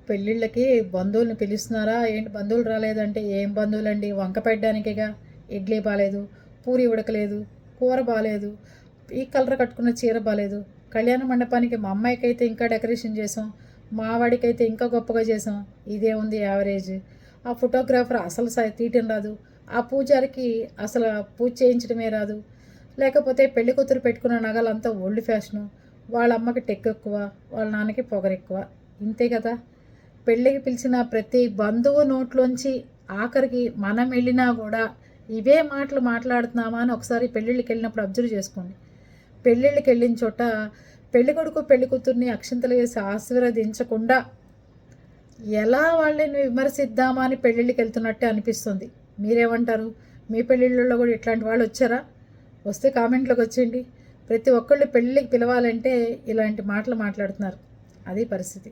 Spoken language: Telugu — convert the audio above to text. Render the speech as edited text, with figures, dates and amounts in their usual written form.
పెళ్ళిళ్ళకి బంధువుల్ని పిలుస్తున్నారా ఏంటి? బంధువులు రాలేదంటే ఏం బంధువులండి? వంక పెట్టడానికేగా. ఇడ్లీ బాలేదు, పూరి ఉడకలేదు, కూర బాలేదు, ఈ కలర్ కట్టుకున్న చీర బాలేదు. కళ్యాణ మండపానికి మా అమ్మాయికైతే ఇంకా డెకరేషన్ చేసాం, మా వాడికైతే ఇంకా గొప్పగా చేసాం. ఇదే ఉంది యావరేజ్. ఆ ఫోటోగ్రాఫర్ అసలు తీయటం రాదు, ఆ పూజారికి అసలు పూజ చేయించడమే రాదు. లేకపోతే పెళ్లి కూతురు పెట్టుకున్న నగలంతా ఓల్డ్ ఫ్యాషను, వాళ్ళ అమ్మకి టెక్ ఎక్కువ, వాళ్ళ నాన్నకి పొగరెక్కువ. ఇంతే కదా. పెళ్ళికి పిలిచిన ప్రతి బంధువు నోట్లోంచి ఆఖరికి మనం వెళ్ళినా కూడా ఇవే మాటలు మాట్లాడుతున్నామా అని ఒకసారి పెళ్ళిళ్ళకి వెళ్ళినప్పుడు అబ్జర్వ్ చేసుకోండి. పెళ్ళిళ్ళకి వెళ్ళిన చోట పెళ్లి కొడుకు పెళ్లి కూతుర్ని అక్షింతలు వేసి ఆశీర్వదించకుండా ఎలా వాళ్ళని విమర్శిద్దామా అని పెళ్ళిళ్ళకి వెళ్తున్నట్టే అనిపిస్తుంది. మీరేమంటారు? మీ పెళ్ళిళ్ళలో కూడా ఇట్లాంటి వాళ్ళు వచ్చారా? వస్తే కామెంట్లోకి వచ్చేయండి. ప్రతి ఒక్కళ్ళు పెళ్ళిళ్ళకి పిలవాలంటే ఇలాంటి మాటలు మాట్లాడుతున్నారు. అది పరిస్థితి.